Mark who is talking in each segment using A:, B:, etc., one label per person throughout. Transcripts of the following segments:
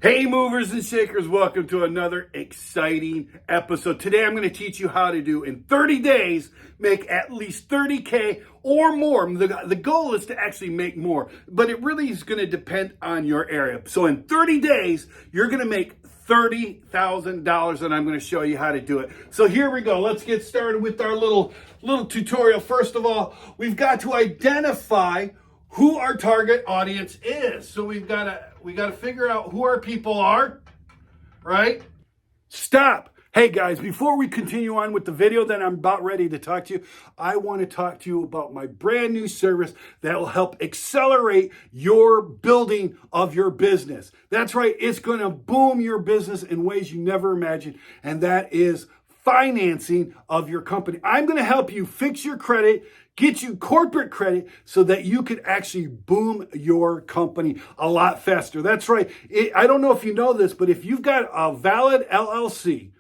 A: Hey movers and shakers, welcome to another exciting episode. Today I'm going to teach you how to do in 30 days, make at least 30K or more. The goal is to actually make more, but it really is going to depend on your area. So in 30 days, you're going to make $30,000 and I'm going to show you how to do it. So here we go. Let's get started with our little tutorial. First of all, we've got to identify who our target audience is. So we got to figure out who our people are, right? Stop. Hey guys, before we continue on with the video that I'm about ready to talk to you, I want to talk to you about my brand new service that will help accelerate your building of your business. That's right. It's going to boom your business in ways you never imagined. And that is financing of your company. I'm going to help you fix your credit, get you corporate credit so that you can actually boom your company a lot faster. That's right. I don't know if you know this, but if you've got a valid LLC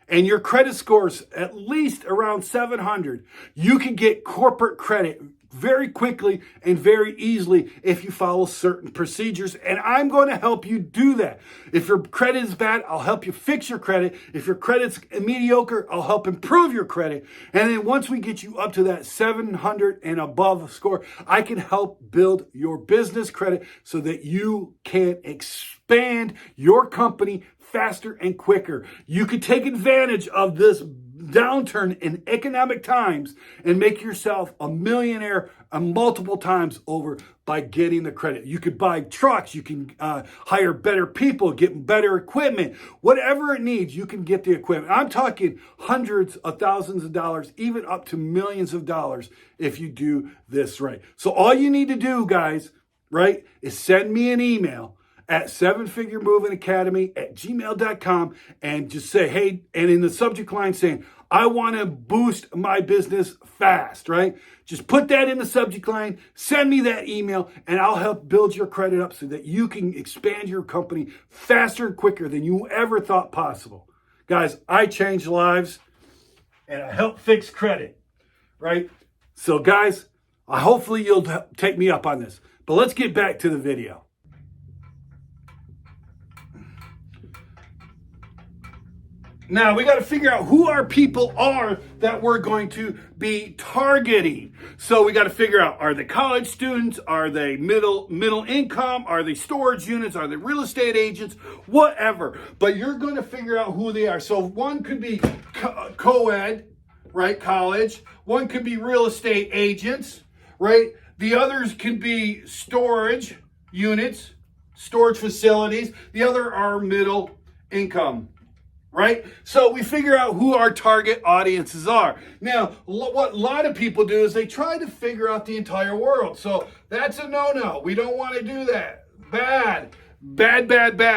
A: and your credit score's at least around 700, you can get corporate credit very quickly and very easily if you follow certain procedures. And I'm going to help you do that. If your credit is bad, I'll help you fix your credit. If your credit's mediocre, I'll help improve your credit. And then once we get you up to that 700 and above score, I can help build your business credit so that you can expand your company faster and quicker. You could take advantage of this downturn in economic times and make yourself a millionaire multiple times over by getting the credit. You could buy trucks, you can hire better people, get better equipment, whatever it needs, you can get the equipment. I'm talking hundreds of thousands of dollars, even up to millions of dollars if you do this right. So all you need to do, guys, right, is send me an email at sevenfiguremovingacademy@gmail.com and just say, hey, and in the subject line saying, I want to boost my business fast, right? Just put that in the subject line, send me that email, and I'll help build your credit up so that you can expand your company faster and quicker than you ever thought possible. Guys, I change lives and I help fix credit, right? So guys, hopefully you'll take me up on this. But let's get back to the video. Now, we got to figure out who our people are that we're going to be targeting. So we got to figure out, are they college students? Are they middle income? Are they storage units? Are they real estate agents? Whatever. But you're going to figure out who they are. So one could be co-ed, right, college. One could be real estate agents, right? The others can be storage units, storage facilities. The other are middle income. Right? So we figure out who our target audiences are. Now, what a lot of people do is they try to figure out the entire world. So that's a no-no. We don't want to do that. Bad.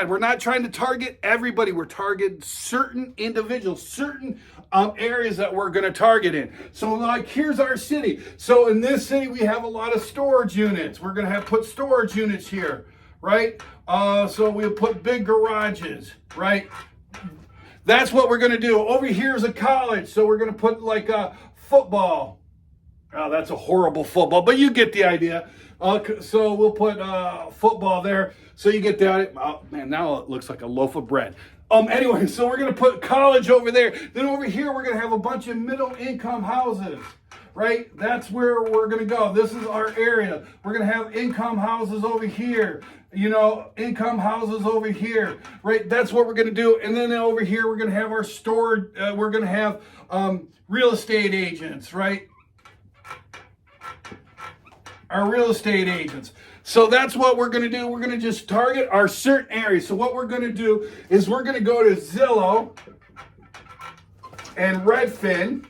A: We're not trying to target everybody. We're targeting certain individuals, certain areas that we're going to target in. So like, here's our city. So in this city, we have a lot of storage units. We're going to put storage units here, right? So we'll put big garages, right? That's what we're going to do. Over here is a college, so we're going to put like a football. Oh, that's a horrible football, but you get the idea. So we'll put football there, so you get that. Oh, man, now it looks like a loaf of bread. Anyway, so we're going to put college over there. Then over here, we're going to have a bunch of middle-income houses, right? That's where we're going to go. This is our area. We're going to have income houses over here. You know, income houses over here, right? That's what we're going to do. And then over here, we're going to have our store. We're going to have real estate agents, right? Our real estate agents. So that's what we're going to do. We're going to just target our certain areas. So what we're going to do is we're going to go to Zillow and Redfin,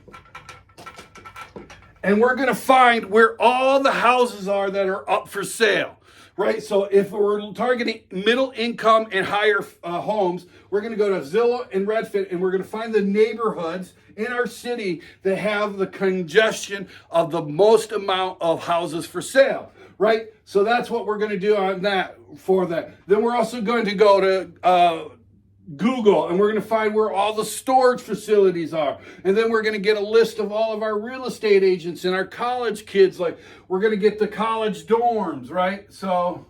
A: and we're going to find where all the houses are that are up for sale. Right, so if we're targeting middle income and higher homes, we're going to go to Zillow and Redfin, and we're going to find the neighborhoods in our city that have the congestion of the most amount of houses for sale. Right, so that's what we're going to do on that for that. Then we're also going to go to Google, and we're going to find where all the storage facilities are. And then we're going to get a list of all of our real estate agents and our college kids. Like, we're going to get the college dorms, right? So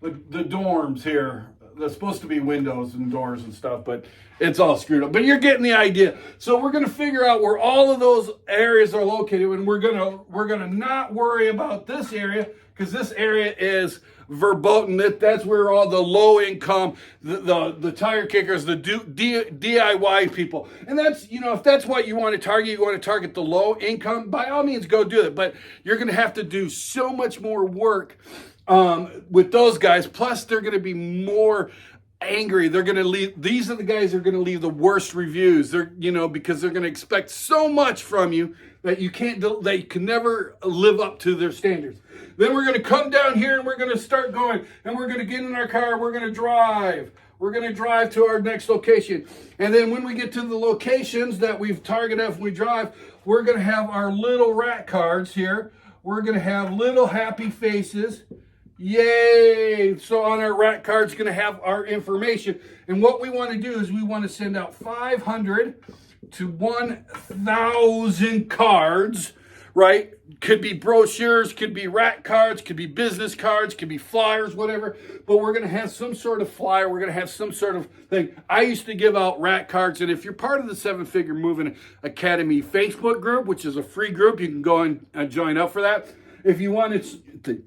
A: the dorms here, there's supposed to be windows and doors and stuff, but it's all screwed up. But you're getting the idea. So we're gonna figure out where all of those areas are located, and we're gonna not worry about this area, because this area is verboten. That's where all the low income, the tire kickers, the DIY people. And that's, if that's what you want to target the low income, by all means go do it. But you're going to have to do so much more work with those guys. Plus they're going to be more angry. They're going to leave. These are the guys that are going to leave the worst reviews. They're, because they're going to expect so much from you that you can never live up to their standards. Then we're going to come down here and we're going to start going, and we're going to get in our car. We're going to drive. We're going to drive to our next location. And then when we get to the locations that we've targeted, if we drive, we're going to have our little rat cards here. We're going to have little happy faces. Yay! So on our rat card's going to have our information. And what we want to do is we want to send out 500 to 1,000 cards, right? Could be brochures, could be rat cards, could be business cards, could be flyers, whatever. But we're going to have some sort of flyer. We're going to have some sort of thing. I used to give out rat cards. And if you're part of the 7-Figure Moving Academy Facebook group, which is a free group, you can go and join up for that. If you wanted to,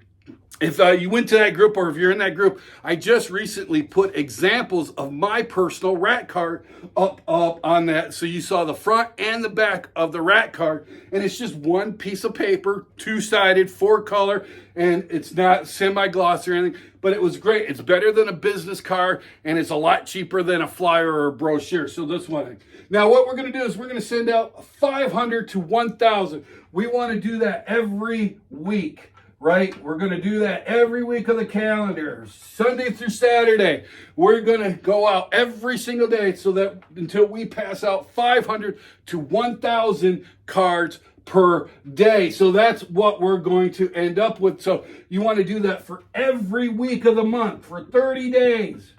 A: if you went to that group, or if you're in that group, I just recently put examples of my personal rat card up on that. So you saw the front and the back of the rat card. And it's just one piece of paper, 2-sided, 4-color, and it's not semi-gloss or anything. But it was great. It's better than a business card, and it's a lot cheaper than a flyer or a brochure. So this one. Now what we're going to do is we're going to send out 500 to 1,000. We want to do that every week. Right? We're going to do that every week of the calendar, Sunday through Saturday. We're going to go out every single day so that until we pass out 500 to 1,000 cards per day. So that's what we're going to end up with. So you want to do that for every week of the month for 30 days.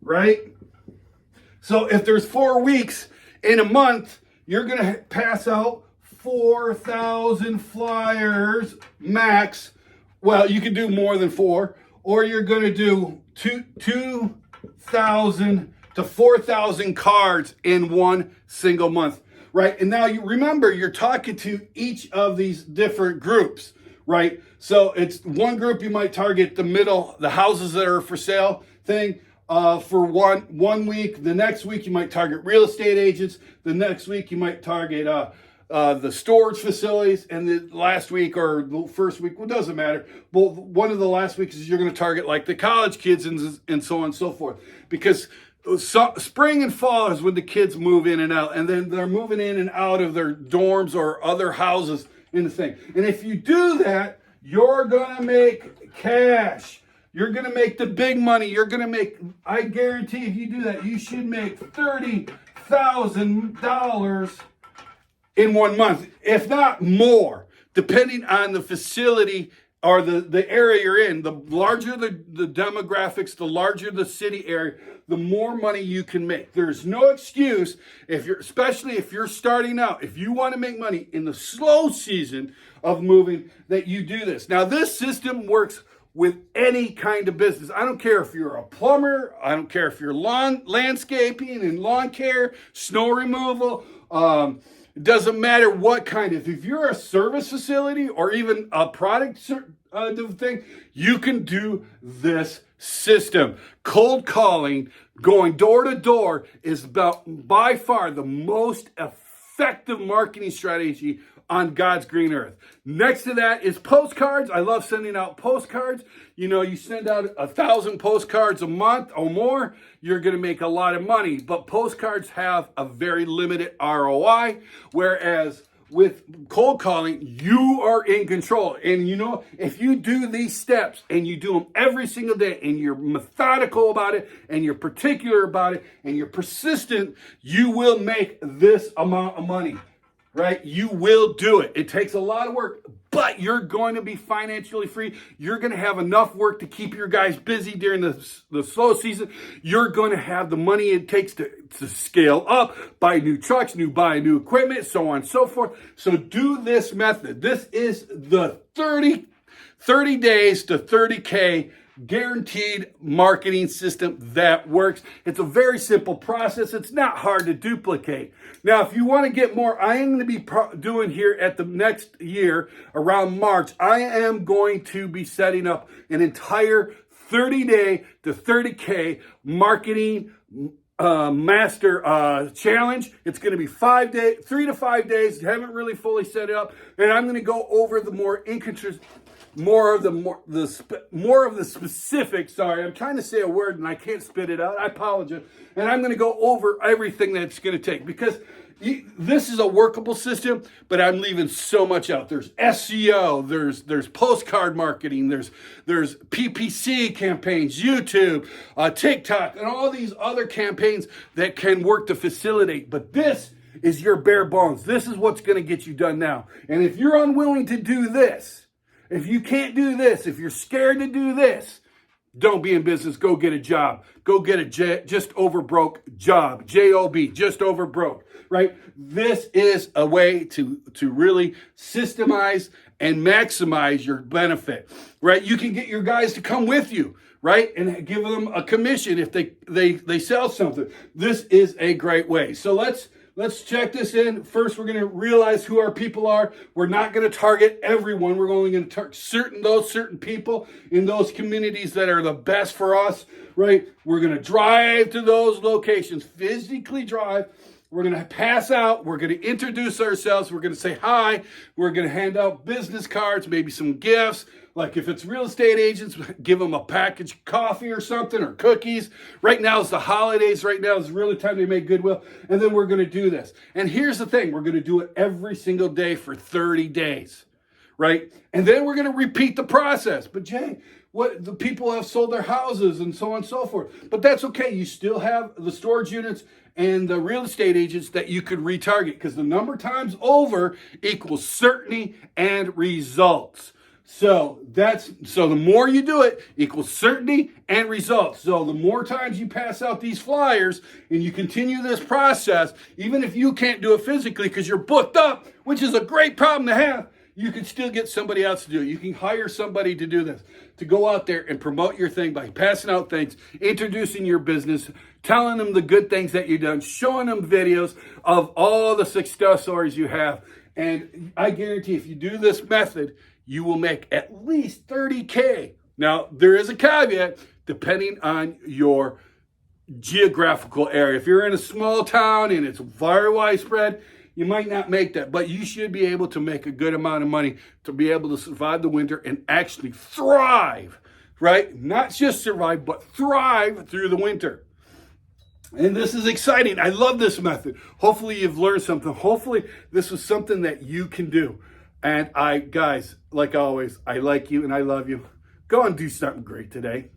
A: Right? So if there's 4 weeks in a month, you're going to pass out 4,000 flyers max. Well, you can do more than 4, or you're going to do 2,000 to 4,000 cards in one single month, right? And now you remember, you're talking to each of these different groups, right? So it's one group you might target the middle, the houses that are for sale thing. For one week. The next week you might target real estate agents. The next week you might target the storage facilities, and the last week or the first week, well, it doesn't matter. Well, one of the last weeks is you're going to target like the college kids and so on and so forth. Because spring and fall is when the kids move in and out, and then they're moving in and out of their dorms or other houses in the thing. And if you do that, you're going to make cash. You're going to make the big money. You're going to make, I guarantee if you do that, you should make $30,000 in 1 month, if not more, depending on the facility or the area you're in. The larger the demographics, the larger the city area, the more money you can make. There's no excuse, especially if you're starting out, if you want to make money in the slow season of moving, that you do this. Now, this system works with any kind of business. I don't care if you're a plumber. I don't care if you're landscaping and lawn care, snow removal. It doesn't matter what kind of, if you're a service facility or even a product thing, you can do this system. Cold calling, going door to door, is by far the most effective marketing strategy on God's green earth. Next to that is postcards. I love sending out postcards. You send out 1,000 postcards a month or more, you're going to make a lot of money. But postcards have a very limited ROI, whereas with cold calling, you are in control. And if you do these steps and you do them every single day, and you're methodical about it, and you're particular about it, and you're persistent, you will make this amount of money. Right? You will do it. It takes a lot of work, but you're going to be financially free. You're going to have enough work to keep your guys busy during the slow season. You're going to have the money it takes to scale up, buy new trucks, buy new equipment, so on and so forth. So do this method. This is the 30 days to 30K guaranteed marketing system that works. It's a very simple process. It's not hard to duplicate. Now, if you want to get more, I am going to be doing here at the next year around March, I am going to be setting up an entire 30-day to 30K marketing master challenge. It's going to be 3 to 5 days. Haven't really fully set it up, and I'm going to go over the more of the specifics. Sorry, I'm trying to say a word and I can't spit it out. I apologize. And I'm going to go over everything that's going to take, because this is a workable system, but I'm leaving so much out. There's SEO, there's postcard marketing, there's PPC campaigns, YouTube, TikTok, and all these other campaigns that can work to facilitate. But this is your bare bones. This is what's going to get you done now. And if you're unwilling to do this, if you can't do this, if you're scared to do this, don't be in business. Go get a job. Go get a just over broke job. J-O-B, just over broke, right? This is a way to really systemize and maximize your benefit, right? You can get your guys to come with you, right? And give them a commission if they sell something. This is a great way. So let's check this in. First, we're going to realize who our people are. We're not going to target everyone. We're only going to target certain people in those communities that are the best for us, right? We're going to drive to those locations, physically drive. We're going to pass out. We're going to introduce ourselves. We're going to say hi. We're going to hand out business cards, maybe some gifts. Like if it's real estate agents, give them a package of coffee or something, or cookies. Right now is the holidays. Right now is really time to make goodwill. And then we're going to do this. And here's the thing. We're going to do it every single day for 30 days, right? And then we're going to repeat the process. But Jay, what the people have sold their houses and so on and so forth. But that's okay. You still have the storage units and the real estate agents that you could retarget, because the number times over equals certainty and results. So the more you do it equals certainty and results. So the more times you pass out these flyers and you continue this process, even if you can't do it physically because you're booked up, which is a great problem to have, you can still get somebody else to do it. You can hire somebody to do this, to go out there and promote your thing by passing out things, introducing your business, telling them the good things that you've done, showing them videos of all the success stories you have. And I guarantee if you do this method, you will make at least 30K. Now, there is a caveat depending on your geographical area. If you're in a small town and it's very widespread, you might not make that, but you should be able to make a good amount of money to be able to survive the winter and actually thrive, right? Not just survive, but thrive through the winter. And this is exciting. I love this method. Hopefully you've learned something. Hopefully this was something that you can do. And guys, like always, I like you and I love you. Go and do something great today.